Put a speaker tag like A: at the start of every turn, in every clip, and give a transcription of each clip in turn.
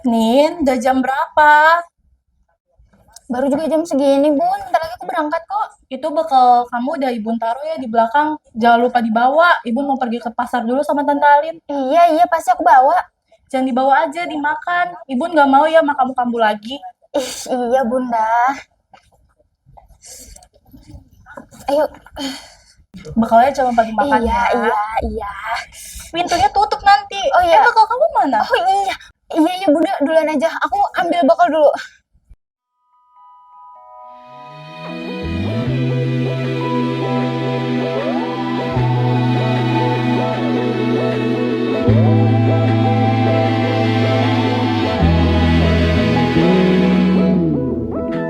A: Nin, udah jam berapa?
B: Baru juga jam segini, Bun. Bentar lagi aku berangkat kok.
A: Itu bekal kamu udah Ibu taruh ya di belakang. Jangan lupa dibawa. Ibu mau pergi ke pasar dulu sama Tante Alin.
B: Iya, iya, pasti aku bawa.
A: Jangan dibawa aja, dimakan. Ibu nggak mau ya makan kambuh lagi.
B: Ih, iya, Bunda. Ayo.
A: Bekalnya cuma pagi makan
B: Iya,
A: ya.
B: iya, iya.
A: Pintunya tutup nanti.
B: Oh, iya.
A: Bekal kamu mana?
B: Oh, iya. Iya, iya, Bunda. Duluan aja. Aku ambil bekal dulu.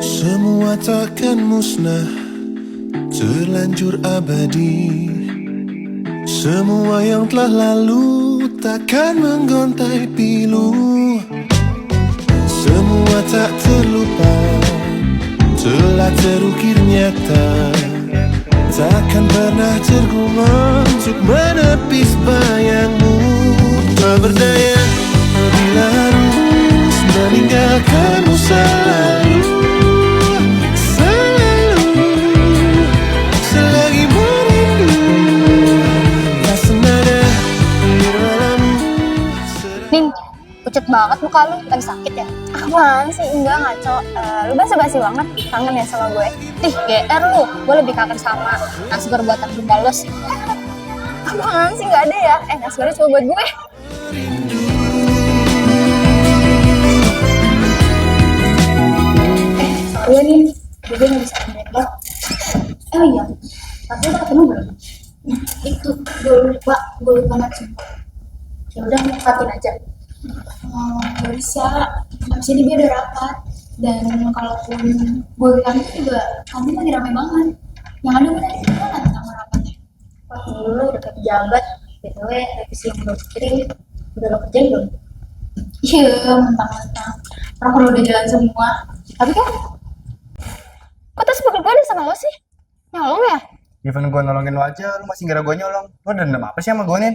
C: Semua takkan musnah, terlanjur abadi. Semua yang telah lalu takkan menggontai pilu. Semua tak terlupa, telah terukir nyata. Takkan pernah tergumam untuk menepis bayangmu. Tak berdaya bila harus meninggalkanmu selalu.
B: Nin, pucet banget muka lu. Lagi sakit ya? Apaan sih? Enggak, ngaco. Lu basa-basi banget. Kangen ya sama gue? Ih, GR lu. Gue lebih kangen sama nasgor buatan Bunda lu sih. Apaan sih? Nggak ada ya? Nasgornya cuma buat gue.
D: Iya nih, gue nggak bisa nembak. Oh iya, tapi udah ketemu belum? Itu gue lupa ngasih. Ya udah, nempatin aja. Gak bisa, habis ini dia udah rapat. Dan kalaupun gue bilang itu juga, kamu lagi rame banget. Yang ada udah gimana tentang rapatnya? Wah, dulu udah kayak pejabat. BTW, revisi yang udah kirim, udah lo kerjain belum? Iya, mentang-mentang. Orang kalau udah jalan semua. Tapi kan
B: Kok tas bekal gue ada sama lo sih? Nyolong ya?
E: Even gue nolongin lo aja, lo masih ngira gue nyolong. Lo dendam apa sih sama gue, Nin?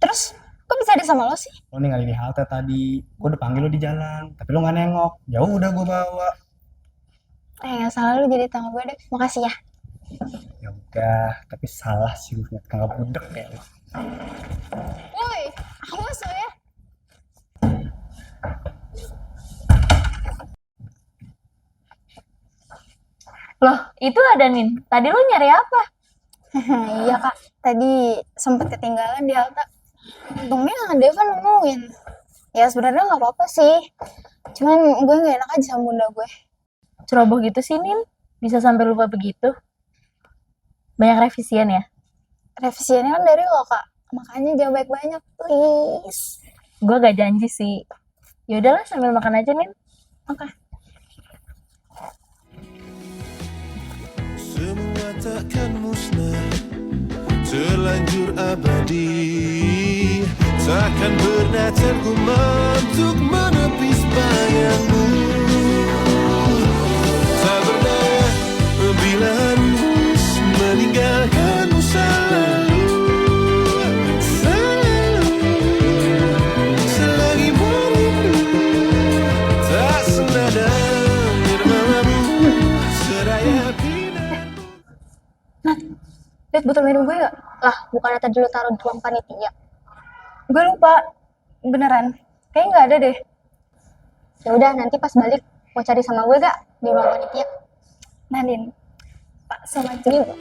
B: Terus, kok bisa ada sama lo sih?
E: Lo ninggalin di halte tadi. Gue udah panggil lo di jalan, tapi lo gak nengok. Ya udah gue bawa.
B: Nggak salah lu jadi tanggung gue deh. Makasih ya.
E: Ya udah, tapi salah sih gue ngeliat kagak budek kayak lo.
B: Woi, awas lo ya.
A: Loh, itu ada Nin. Tadi lu nyari apa?
B: Iya kak, tadi sempet ketinggalan di halte. Untungnya Deva nemuin. Ya sebenarnya nggak apa-apa sih. Cuman gue nggak enak aja sama bunda gue.
A: Ceroboh gitu sih, Nin. Bisa sampai lupa begitu. Banyak revisian ya?
B: Revisiannya kan dari lo kak. Makanya jangan banyak-banyak, please.
A: Gue gak janji sih. Ya udahlah, sambil makan aja, Nin.
B: Oke.
C: Semua takkan musnah, terlanjur abadi. Takkan pernah tergumam untuk menepis bayangmu. Tak berdaya bila harus meninggalkanmu selalu. Selagi merindu, tak senada nirmanamu, seraya
B: Lihat botol minum gue gak? Lah, bukannya tadi lo taruh di ruang panitia. Gue lupa. Beneran. Kayaknya nggak ada deh. Ya udah, nanti pas balik mau cari sama gue gak di ruang panitia? Nadine, Pak sama juga.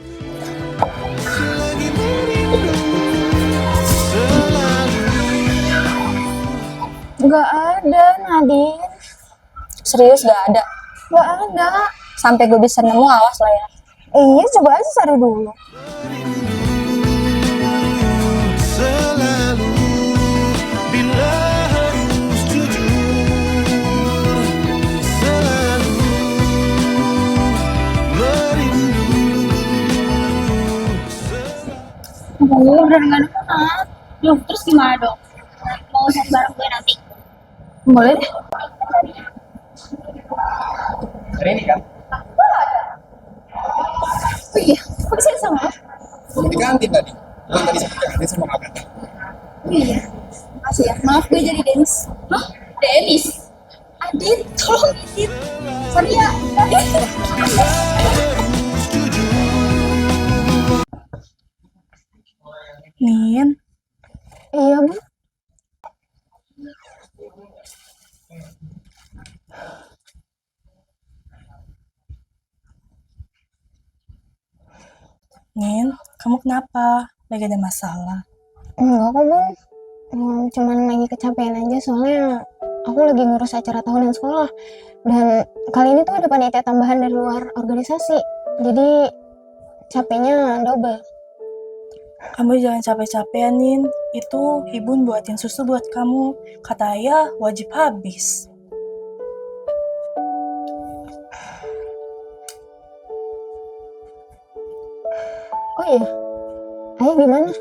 C: selagi merindu, selalu.
B: Nggak ada, Nadine. Serius gak ada? Nggak ada. Sampai gue bisa nemu, awas lah ya. Iya, coba aja cari dulu.
C: Selalu bila harus jujur, selalu merindu.
D: gue udah nggak nemu. Loh, terus gimana dong? Mau chat bareng gue nanti?
B: Boleh deh.
E: Hari ini kan?
B: Oh iya, kok bisa sama lo?
E: Di kantin tadi. Gue tadi sama kantin sama Agatha.
D: Iya. Makasih ya. Maaf gue jadi Denis. Hah? Denis? Adit, tolong Adit. Sorry ya.
C: harus jujur.
A: Nin,
B: Iya, Bu.
A: Nin, kamu kenapa? Lagi ada masalah?
B: Enggak kok, Bun. Cuman lagi kecapean aja soalnya aku lagi ngurus acara tahunan sekolah. Dan kali ini tuh ada panitia tambahan dari luar organisasi. Jadi capeknya double.
A: Kamu jangan capek-capek ya, Nin. Itu ibu buatin susu buat kamu. Kata ayah, wajib habis.
B: Oh iya, Ayah gimana?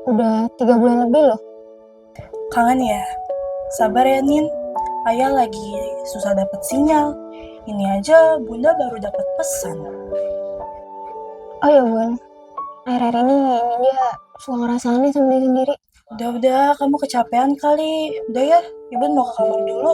B: Udah 3 bulan lebih loh.
A: Kangen ya? Sabar ya, Nin. Ayah lagi susah dapat sinyal. Ini aja Bunda baru dapat pesan.
B: Oh iya, Bun. Akhir-akhir ini dia suka ngerasa aneh sama diri sendiri.
A: Udah, kamu kecapean kali. Udah ya, Ibu mau ke kamar dulu.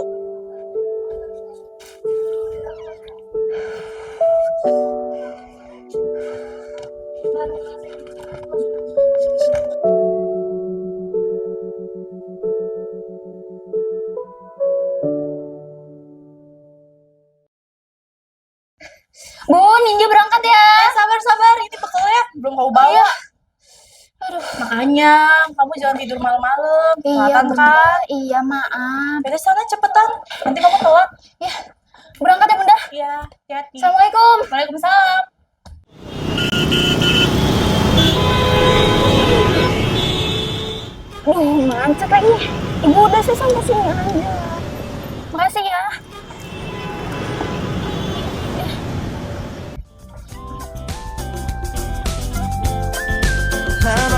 B: Bun, Ninja berangkat ya.
A: Sabar, ini bekalnya belum kau bawa. Aduh, makanya kamu jangan tidur malam-malam. Kelihatan kan?
B: Iya, maaf.
A: Dari sana cepetan, nanti kamu telat.
B: Berangkat ya, Bunda.
A: Iya, hati-hati.
B: Assalamualaikum.
A: Waalaikumsalam.
B: Macet lagi. Ibu udah sih sampai sini aja. Makasih ya.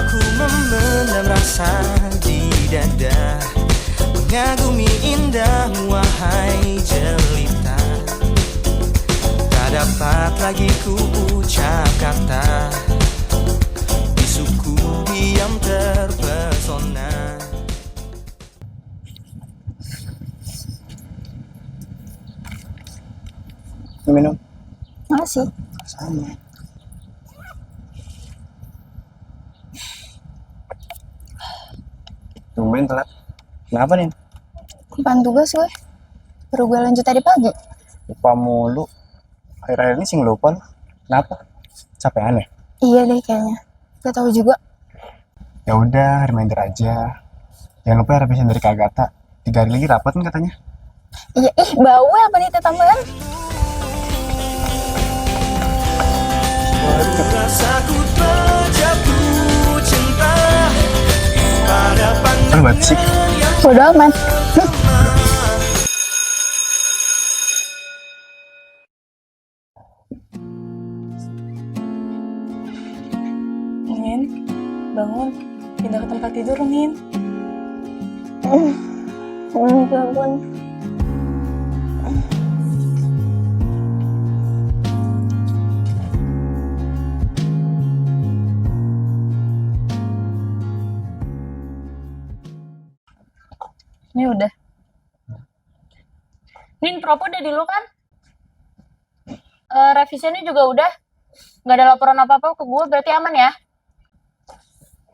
C: Aku memendam rasa di dada, mengagumi indahmu wahai jelita. Tak dapat lagi ku ucap kata, bisuku diam terpesona.
E: Minum.
B: Makasih.
E: Sama. Tumben telat. Kenapa nih?
B: Apaan tugas gue? Baru gue lanjut tadi pagi.
E: Lupa mulu. Akhir-akhir ini sih ngelupa lu. Kenapa? Capean ya?
B: Iya deh kayaknya. Gak tahu juga.
E: Ya udah, reminder aja. Jangan lupa revision dari Kak Agatha. 3 hari lagi rapat kan katanya.
B: Iya, bawel panitia tambahan.
C: Rasaku terjatuh cinta pada
E: Kan buat sih.
B: Bodo amat.
A: Nin, bangun. Pindah ke tempat tidur, Nin.
B: Enggak, Bun.
F: Ini udah. Nin, propo udah di lu kan? Revisinya juga udah. Nggak ada laporan apa-apa ke gue, berarti aman ya?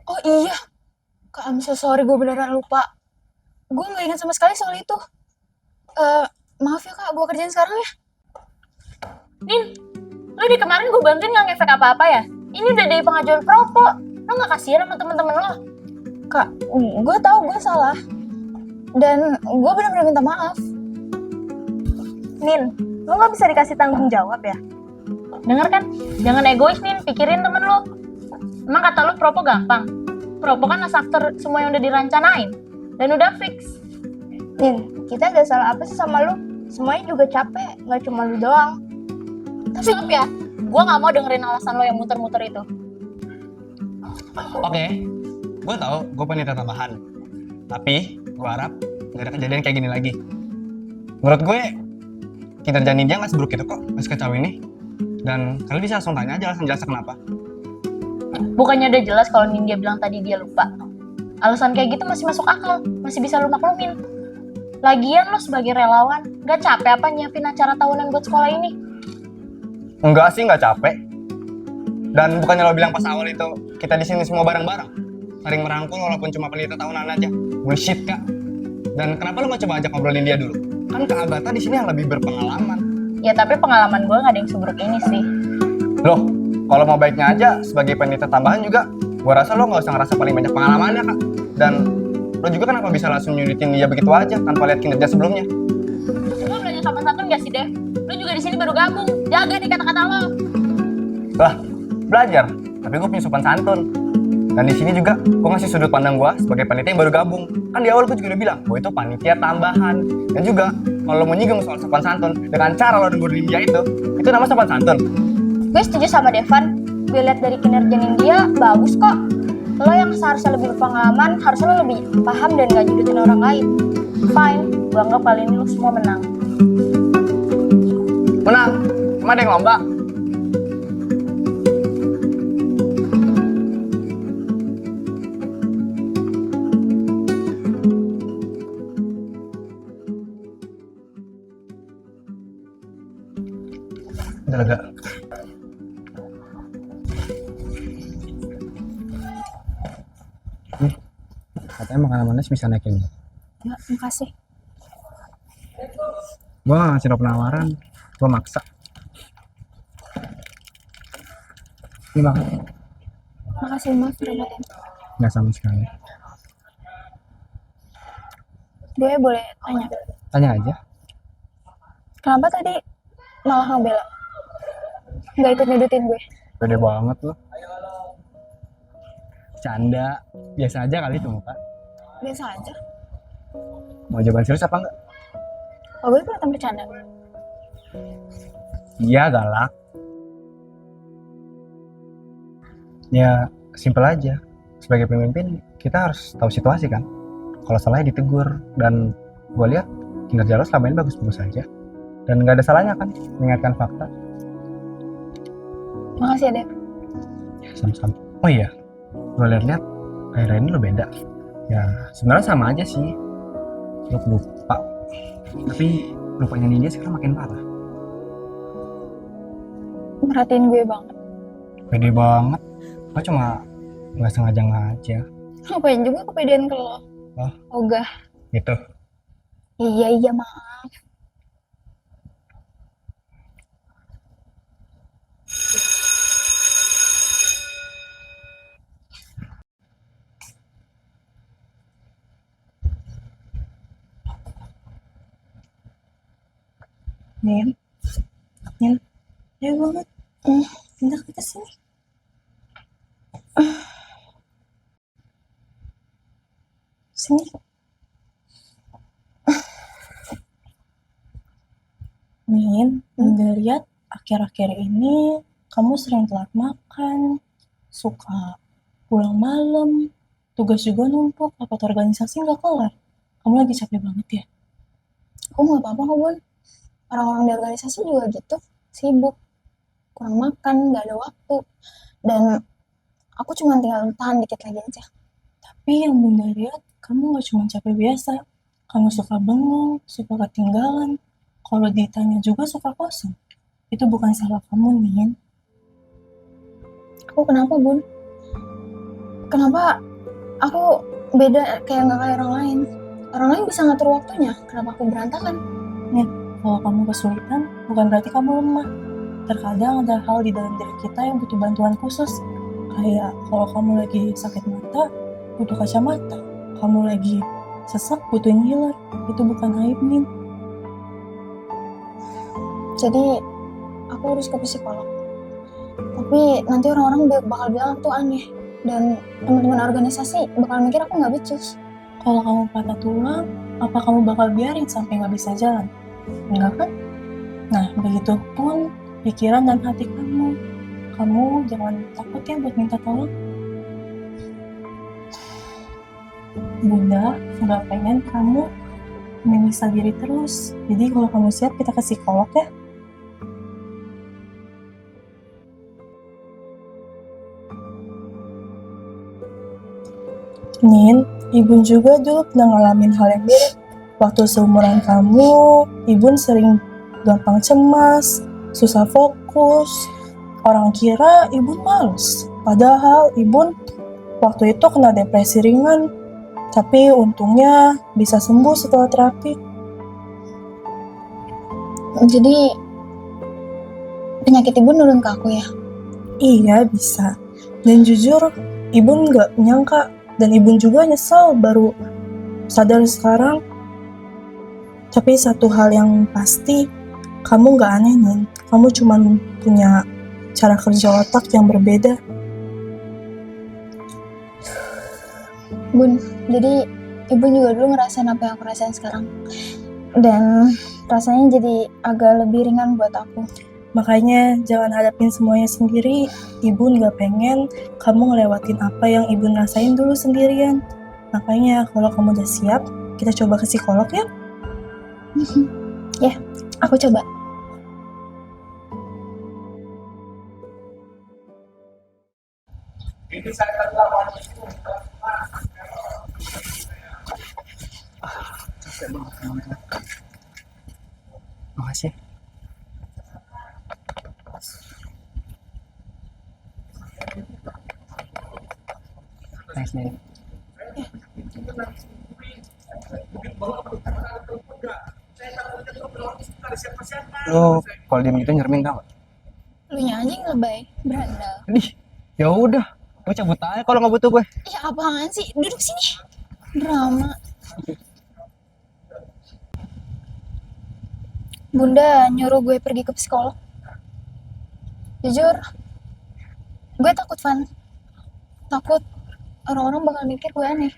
B: Oh iya. Kak, I'm so sorry, gue beneran lupa. Gue nggak ingat sama sekali soal itu. Maaf ya Kak, gue kerjain sekarang ya.
F: Nin, lu di kemarin gue bantuin nggak ngefek apa-apa ya? Ini udah dari pengajuan propo. Lu nggak kasihan sama temen-temen lo?
B: Kak, gue tahu gue salah. Dan gue bener-bener minta maaf.
F: Nin, lu nggak bisa dikasih tanggung jawab ya? Dengar kan? Jangan egois, Nin. Pikirin temen lu. Emang kata lu propo gampang? Propo kan asafter semua yang udah dirancanain. Dan udah fix.
D: Nin, kita gak salah apa sih sama lu? Semuanya juga capek, gak cuma lu doang.
F: Tapi ingat ya, gue nggak mau dengerin alasan lo yang muter-muter itu.
E: Oke. Gue tahu gue panitia tambahan. Tapi gue harap gak ada kejadian kayak gini lagi. Menurut gue, kinerja Ninja nggak seburuk itu kok pas kacau ini. Dan kalian bisa langsung tanya aja alasan jelasnya kenapa.
F: Bukannya udah jelas kalau Ninja bilang tadi dia lupa. Alasan kayak gitu masih masuk akal, masih bisa lu maklumin. Lagian lo sebagai relawan, gak capek apa nyiapin acara tahunan buat sekolah ini?
E: Enggak sih, nggak capek. Dan bukannya lo bilang pas awal itu kita di sini semua bareng-bareng, saling merangkul walaupun cuma penelitian tahunan aja. Bullshit, Kak. Dan kenapa lo nggak coba ajak ngobrolin dia dulu? Kan Kak Agatha di sini yang lebih berpengalaman.
F: Ya tapi pengalaman gue gak ada yang seburuk ini sih.
E: Loh, kalau mau baiknya aja sebagai penelitian tambahan juga, gua rasa lo nggak usah ngerasa paling banyak pengalamannya, Kak. Dan lo juga kenapa bisa langsung nyudutin dia begitu aja tanpa lihat kinerja sebelumnya?
F: Lo belajar sopan santun gak sih, Dev? Lo juga di sini baru gabung. Jaga nih kata-kata lo.
E: Lah, belajar, tapi gue punya sopan santun. Dan di sini juga gue ngasih sudut pandang gue sebagai panitia yang baru gabung. Kan di awal gue juga udah bilang, gue itu panitia tambahan. Dan juga kalau lo mau nyinggung soal sopan santun dengan cara lo negurin dia itu nama sopan santun.
B: Gue setuju sama Devan. Gue lihat dari kinerja dia bagus kok. Lo yang seharusnya lebih berpengalaman, harusnya lo lebih paham dan gak judutin orang lain.
F: Fine, gue anggap kali ini lo semua menang.
E: Menang? Emang ada yang lomba? Udah lega. Katanya makanan manis bisa naikin.
B: Ya, makasih.
E: Gua nggak ngasih lo penawaran, gua maksa. Ini makan.
B: Makasih, maaf Ramadan.
E: Nggak sama sekali.
B: Gue boleh tanya,
E: Tanya aja.
B: kenapa tadi malah ngebela? Gak ikut nyudutin gue?
E: Pede banget lo. Canda. Biasa aja kali itu muka.
B: Biasa aja.
E: Mau jawaban serius apa enggak?
B: Oh, gue kelihatan bercanda.
E: Iya, galak. Ya, simpel aja. Sebagai pemimpin, kita harus tahu situasi kan. Kalau salahnya ditegur. Dan gue lihat kinerja lo selama ini bagus-bagus aja. Dan nggak ada salahnya kan mengingatkan fakta.
B: Makasih ya, Dev.
E: Sama-sama. Oh iya, gue lihat-lihat akhir-akhir ini lo beda. Ya, sebenarnya sama aja sih. Lo lupa. Tapi lupanya dia sekarang makin parah.
B: Merhatiin gue banget.
E: Pede banget. Lo cuma nggak sengaja aja.
B: Ngapain juga kepedean ke lo?
E: Oh.
B: Ogah.
E: Gitu.
B: Iya, maaf.
A: Nin, ayo banget. Pindah ke sini. Sini. Nin, udah lihat akhir-akhir ini kamu sering telat makan, suka pulang malam, tugas juga numpuk, rapat organisasi nggak kelar. Kamu lagi capek banget ya?
B: Aku nggak apa-apa kok, Bun. Orang-orang di organisasi juga gitu, sibuk, kurang makan, nggak ada waktu, dan aku cuma tinggal tahan dikit lagi aja.
A: Tapi yang Bunda lihat, kamu nggak cuma capek biasa. Kamu suka bengong, suka ketinggalan. Kalau ditanya juga suka kosong. Itu bukan salah kamu, Nin.
B: Aku kenapa, Bun? Kenapa aku beda kayak nggak kayak orang lain? Orang lain bisa ngatur waktunya, kenapa aku berantakan?
A: Kalau kamu kesulitan, bukan berarti kamu lemah. Terkadang ada hal di dalam diri kita yang butuh bantuan khusus. Kayak kalau kamu lagi sakit mata, butuh kacamata. Kamu lagi sesak, butuh inhaler. Itu bukan aib, Nin.
B: Jadi aku harus ke psikolog. Tapi nanti orang-orang bakal bilang aku tuh aneh. Dan teman-teman organisasi bakal mikir aku nggak becus.
A: Kalau kamu patah tulang, apa kamu bakal biarin sampai nggak bisa jalan? Enggak kan? Nah, begitu pun pikiran dan hati kamu. Kamu jangan takut ya buat minta tolong. Bunda nggak pengen kamu menyiksa diri terus. Jadi kalau kamu siap, kita ke psikolog ya. Nin, Ibu juga dulu pernah ngalamin hal yang mirip. Waktu seumuran kamu, Ibu sering gampang cemas, susah fokus. Orang kira Ibu males, padahal Ibu waktu itu kena depresi ringan. Tapi untungnya bisa sembuh setelah terapi.
B: Jadi penyakit ibu nurun ke aku ya?
A: Iya, bisa. Dan jujur, Ibu nggak nyangka. Dan Ibu juga nyesel baru sadar sekarang. Tapi satu hal yang pasti, kamu nggak aneh, Nin. Kamu cuma punya cara kerja otak yang berbeda.
B: Bun, jadi ibu juga dulu ngerasain apa yang aku rasain sekarang. Dan rasanya jadi agak lebih ringan buat aku.
A: Makanya jangan hadapin semuanya sendiri. Ibu nggak pengen kamu ngelewatin apa yang Ibu rasain dulu sendirian. Makanya kalau kamu udah siap, kita coba ke psikolog ya.
B: Ya, aku coba.
E: Makasih. Thanks, Nin. Lo kalau diem gitu nyermin tau gak?
B: Lu nya aja yang lebay, berandal.
E: Nih, ya udah, gue cabut aja kalau nggak butuh gue.
B: Ya apaan sih? Duduk sini. Drama. Bunda nyuruh gue pergi ke psikolog. Jujur, gue takut, Van. Takut orang-orang bakal mikir gue aneh.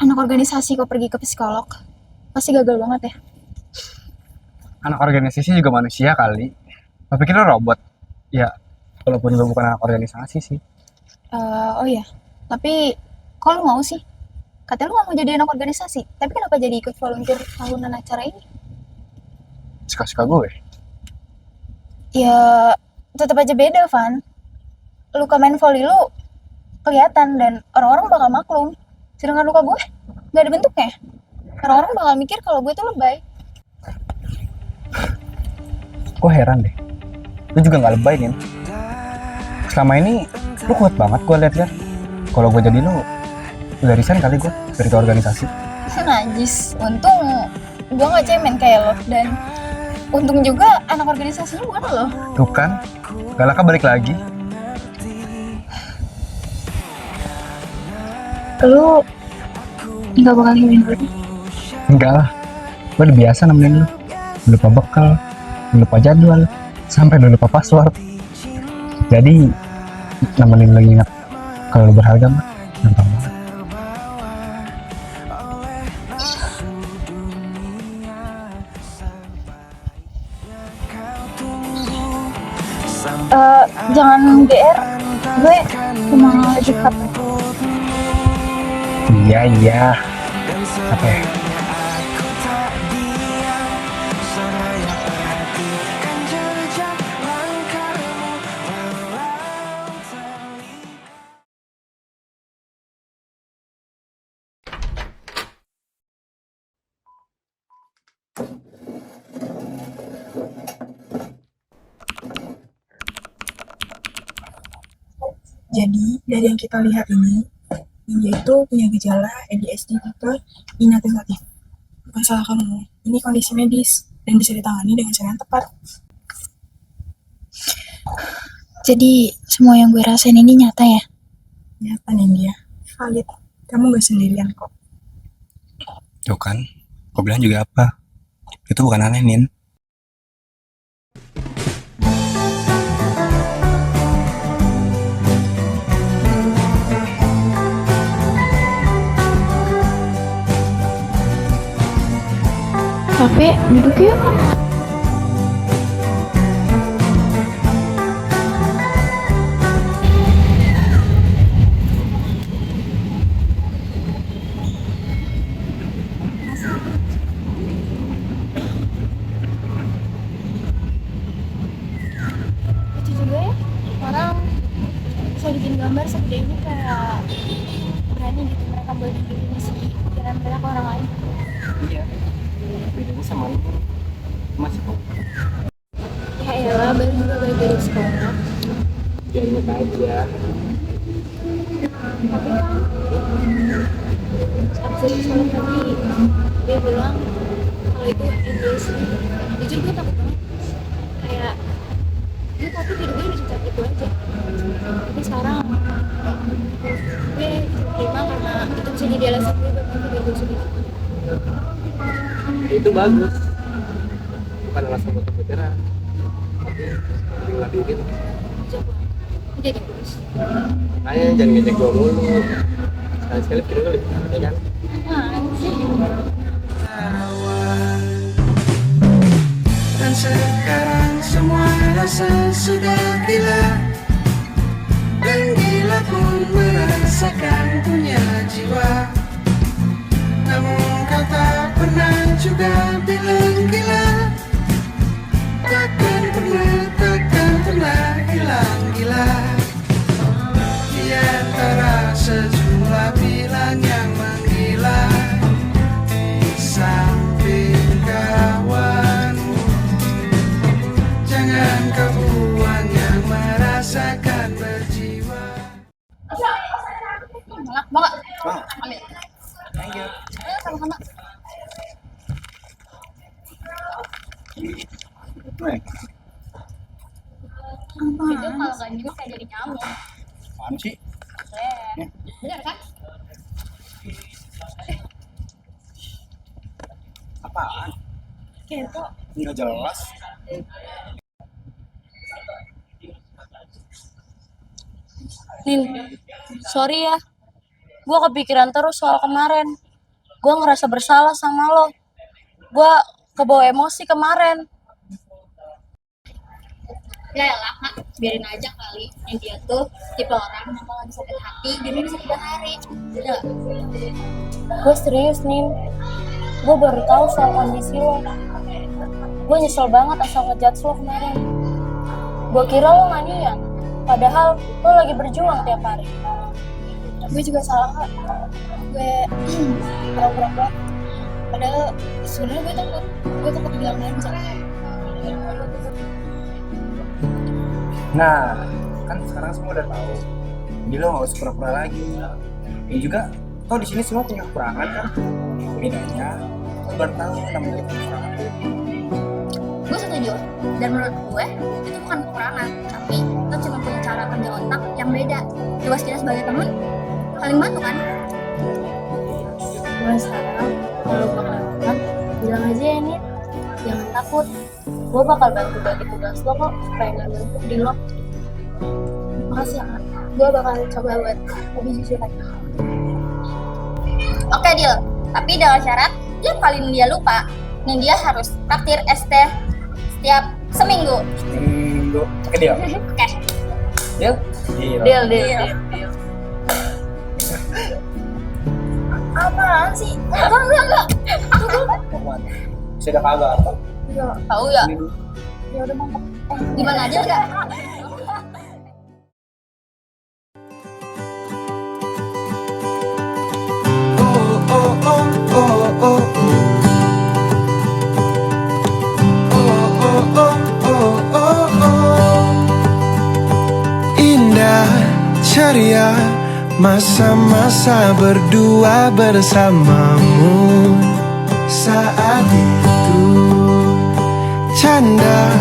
B: Anak organisasi kok pergi ke psikolog. Pasti gagal banget ya.
E: Anak organisasi juga manusia kali. Lo pikir lo robot? Ya, walaupun lo bukan anak organisasi sih.
B: Oh iya, tapi kalau mau sih, katanya lu gak mau jadi anak organisasi. Tapi kenapa jadi ikut volunteer tahunan acara ini?
E: Suka-suka gue.
B: Ya, tetap aja beda, Van. Luka main volley lu kelihatan dan orang-orang bakal maklum. Sedangkan luka gue gak ada bentuknya. Orang-orang bakal mikir kalau gue tuh lebay.
E: Gue heran deh. Lu juga gak lebay, Nin. Selama ini, lu kuat banget gue liat-liat. Kalau gue jadi lu, udah resign kali gue dari ke organisasi.
B: Najis. Untung gue gak cemen kayak lo. Dan untung juga anak organisasinya bukan lo.
E: Tuh kan, Galaka balik lagi.
B: Lu gak bakal hilangin gue.
E: Enggak lah, gue udah biasa nemenin lu. Udah lupa bekal, udah lupa jadwal, sampai udah lupa password. Jadi, nemenin lu ingat kalau lu berharga mah, gampang banget.
B: Jangan GR, gue cuma lagi capek.
E: Iya. Oke.
A: Jadi, dari yang kita lihat ini, dia itu punya gejala ADHD tipe inattentif. Bukan salah kamu, ini kondisi medis dan bisa ditangani dengan cara yang tepat.
B: Jadi semua yang gue rasain ini nyata ya?
A: Nyata nih dia, valid. Kamu gak sendirian kok.
E: Tuh kan, gue bilang juga apa? Itu bukan aneh, Nin.
B: Capek, duduk yuk. Lucu juga ya, orang bisa
D: bikin gambar segede ini kayak berani gitu mereka buat definisi pikiran mereka ke orang lain.
E: Iya. Bedanya sama lu masih kok.
D: Ya elah, baru juga balik dari sekolah.
E: Ya ingat aja.
D: Tapi kan abis dari sekolah tadi dia bilang kalau itu Inggris. Jujur gue takut banget. Kayak dia takut hidupnya udah secepat itu aja. Tapi sekarang gue terima karena itu bisa jadi alasan gue buat nanti gue sedih.
E: Itu bagus. Bukan alasan untuk bergerak. Tapi ngeladenin.
D: Coba jadi terus.
E: Makanya jangan ngecek gua mulu. Sekali-sekali video kali, ya kan?
D: Apaan sih?
C: Dan sekarang semua rasa sudah gila, dan gila pun merasakan punya jiwa. Namun kau tak pernah juga bilang gila. Takkan pernah hilang gila. Di antara sejumlah bilang yang menggila, di samping kawanmu, jangan kau buang yang merasakan berjiwa.
B: Enak banget.
E: Wah,
B: Ambil.
E: ayo.
B: Sama-sama. Itu kalau nggak minum kayak jadi nyamuk.
E: Apaan sih?
B: Bener kan?
E: Apaan?
A: Kepo.
E: Nggak jelas.
A: Nin, sorry ya. Gue kepikiran terus soal kemarin. Gue ngerasa bersalah sama lo. Gue kebawa emosi kemarin.
B: Ya lah, Kak. Biarin aja kali. Yang dia tuh tipe orang yang kalau lagi sakit hati, dia bisa 3 hari. Udah.
A: Gue serius, Nin. Gue baru tahu soal kondisi lo. Gue nyesel banget asal ngejudge lo kemarin. Gue kira lo gak niat. Padahal lo lagi berjuang tiap hari.
D: Gue juga salah kak. Gue pura-pura kuat. Padahal sebenarnya gue takut bilang manja.
E: Nah, kan sekarang semua udah tahu. Jadi lo nggak usah pura-pura lagi. Dan juga, toh di sini semua punya kekurangan kan. Bedanya, lo baru tahu namanya kekurangan.
B: Gue setuju. Dan menurut gue, itu bukan kekurangan. Tapi lo cuma punya cara kerja otak yang beda. Jelas kita sebagai temen, saling bantu kan?
A: Gue sekarang kalau bakal lakukan, bilang aja ya, Nin. Jangan takut. Gue bakal bantu bagi tugas lo kok supaya gak numpuk di lo.
D: Makasih ya kak. Gue bakal coba buat lebih jujur lagi.
B: Oke, deal. Tapi dengan syarat, yang paling dia lupa, nih dia harus traktir ST setiap seminggu.
E: Minggu. Oke, deal.
B: Oke.
E: Deal?
F: Deal.
B: Apaan sih? Enggak.
E: Sudah kagak apa?
B: Tahu ya?
D: Ya udah mantap.
B: Gimana aja enggak?
C: Oh oh oh oh oh. Oh oh oh oh oh oh. Indah ceria masa-masa berdua bersamamu. Saat itu canda,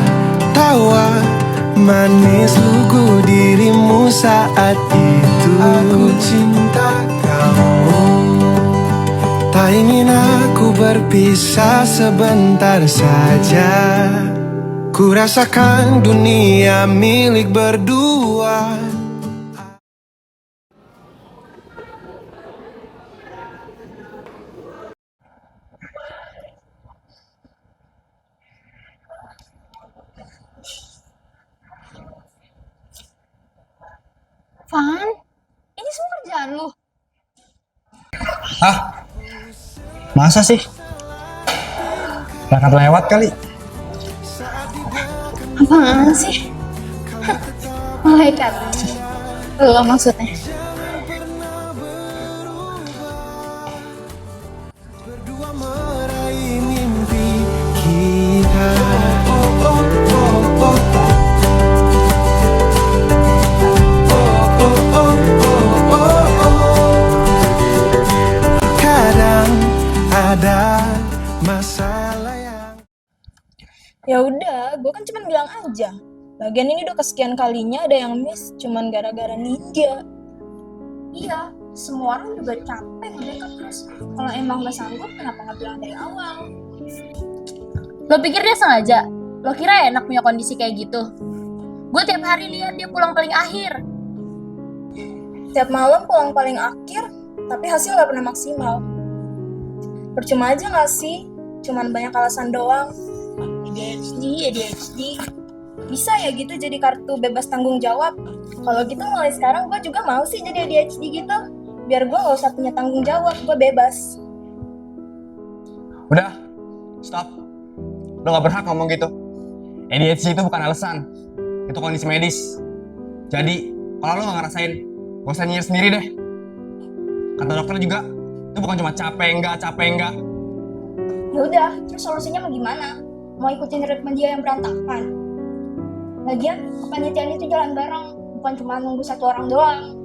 C: tawa, manis lugu dirimu saat itu. Aku cinta kamu, tak ingin aku berpisah sebentar saja. Ku rasakan dunia milik berdua.
B: Van, ini semua kerjaan lu.
E: Hah? Masa sih? Berangkat lewat kali.
B: Apaan sih? Malaikat. Lo maksudnya?
C: Berdua meraih mimpi kita. Oh, oh, oh, oh, oh. Oh, oh, oh, oh, oh, oh. Kadang ada masalah yang
A: Ya udah, gue kan cuma bilang aja. Lagian ini udah kesekian kalinya ada yang miss cuman gara-gara ninja.
D: Iya, semua orang juga capek ngedekat terus. Kalau emang gak sanggup, kenapa gak bilang dari awal?
F: Lo pikir dia sengaja? Lo kira enak punya kondisi kayak gitu? Gue tiap hari lihat dia pulang paling akhir.
A: Tiap malam pulang paling akhir, tapi hasil gak pernah maksimal. Percuma aja gak sih? Cuman banyak alasan doang. ADHD. Bisa ya gitu jadi kartu bebas tanggung jawab? Kalau gitu mulai sekarang gue juga mau sih jadi ADHD gitu. Biar gue gak usah punya tanggung jawab, gue bebas.
E: Udah, stop. Lo gak berhak ngomong gitu. ADHD itu bukan alasan. Itu kondisi medis. Jadi, kalau lo gak ngerasain, gak usah nyinyir sendiri deh. Kata dokter juga, itu bukan cuma capek enggak.
D: Ya udah, terus solusinya mau gimana? Mau ikutin ritme dia yang berantakan? Lagian, kepanitiaan itu jalan bareng, bukan cuma nunggu satu orang doang.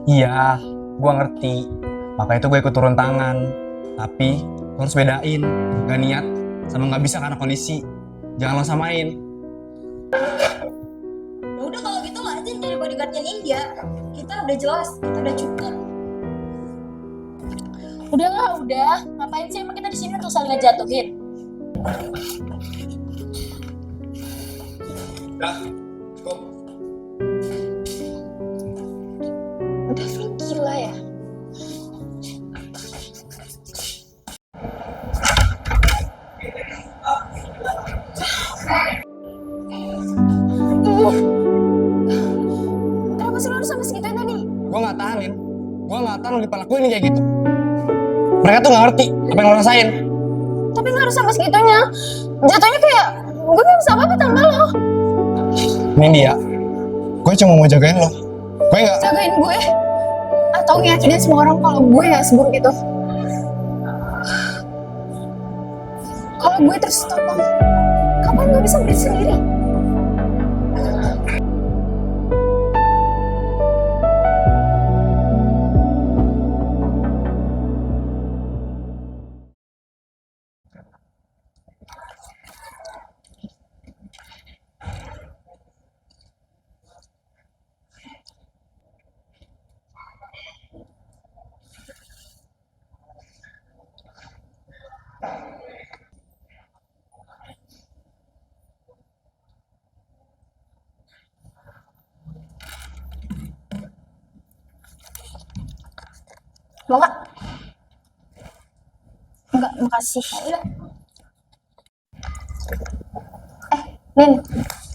E: Iya, gua ngerti. Makanya itu gue ikut turun tangan. Tapi, lo harus bedain. Gak niat, sama gak bisa karena kondisi. Jangan lo samain.
D: Ya udah kalau gitu lo aja yang jadi bodyguardnya Ninja. Kita udah jelas, kita udah cukup.
F: Udah. Ngapain sih emang kita di sini untuk saling ngejatuhin?
E: Udah, cukup.
B: Davin gila ya.
D: Kenapa sih lo harus sampai segituin tadi?
E: Gue gak tahanin. Gue gak tahan lo diperlakuin kayak gitu. Mereka tuh gak ngerti apa yang lo rasain.
B: Tapi nggak harus sampai segitunya. Jatuhnya kayak gue gak bisa apa-apa tanpa lo.
E: Nindi ya, gue cuma mau jagain lo. Gue gak...
B: Jagain gue atau ngeyakinin semua orang kalau gue gak seburuk itu. Kalau gue terus tolong, kapan gue bisa berdiri sendiri? Mau gak? Enggak, makasih. Nin,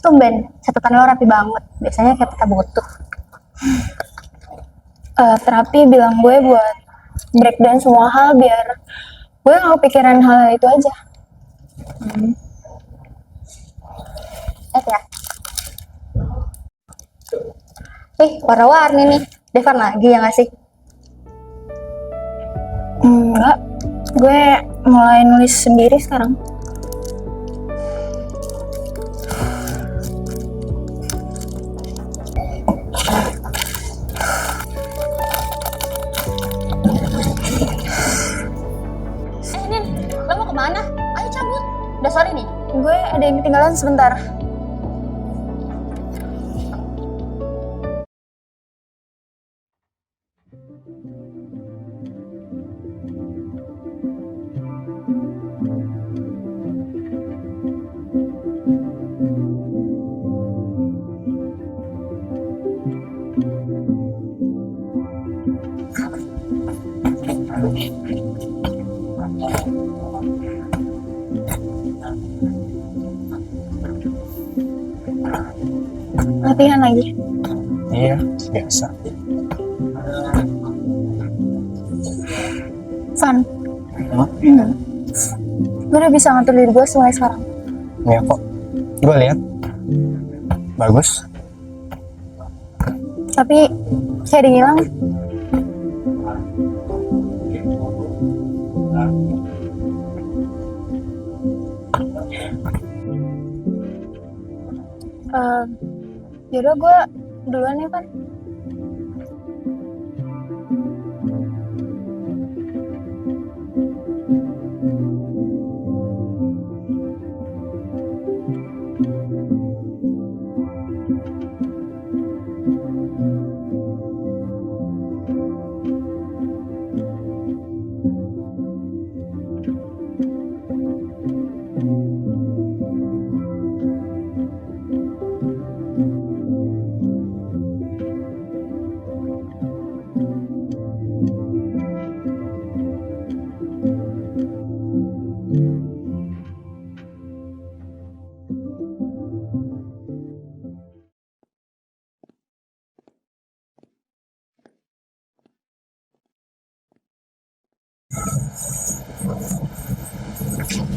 B: tumben. Catatan lo rapi banget. Biasanya kayak peta butuh. Terapi bilang gue buat breakdown semua hal biar gue gak kepikiran hal itu aja. Ya. Warna-warni nih. Devan lagi ya gak sih? Enggak, gue mulai nulis sendiri sekarang.
F: Nin, lo mau kemana? Ayo cabut. Udah sore nih.
B: Gue ada yang ketinggalan sebentar. Latihan lagi.
E: Iya, biasa.
B: Van. Gue udah bisa ngatur diri gue mulai sekarang.
E: Ya kok, gue lihat Bagus.
B: Tapi saya ada yang hilang. Yaudah gue duluan ya, Pan.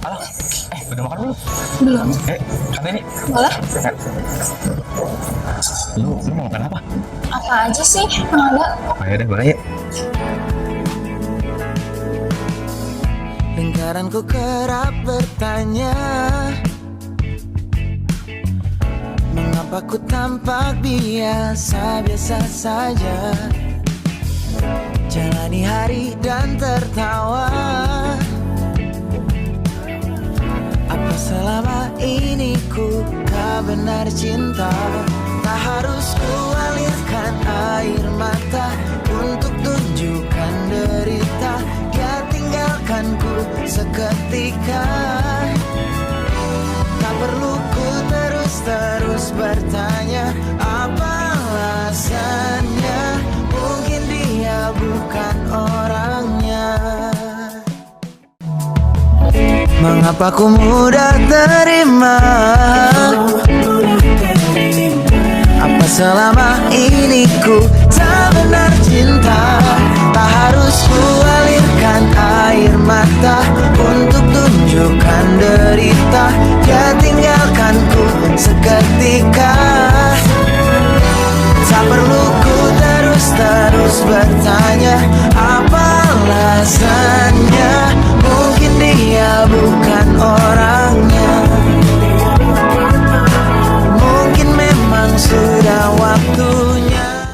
E: Halo, udah makan belum?
B: Belum.
E: Santai nih.
B: Boleh?
E: Lu mau makan apa?
B: Apa aja sih? Nggak ada.
E: Ayo deh, boleh ya.
C: Lingkaranku kerap bertanya, mengapa ku tampak biasa-biasa saja, jalani hari dan tertawa. Apa selama ini ku tak benar cinta? Tak harus ku alirkan air mata untuk tunjukkan derita. Dia tinggalkan ku seketika. Tak perlu ku terus bertanya apa alasannya. Mungkin dia bukan orangnya. Mengapa ku mudah terima? Apa selama ini ku tak benar cinta? Tak harus ku alirkan air mata untuk tunjukkan derita. Dia tinggalkan ku seketika. Tak perlu ku terus bertanya apa alasannya. Mungkin dia bukan orangnya. Mungkin memang sudah waktu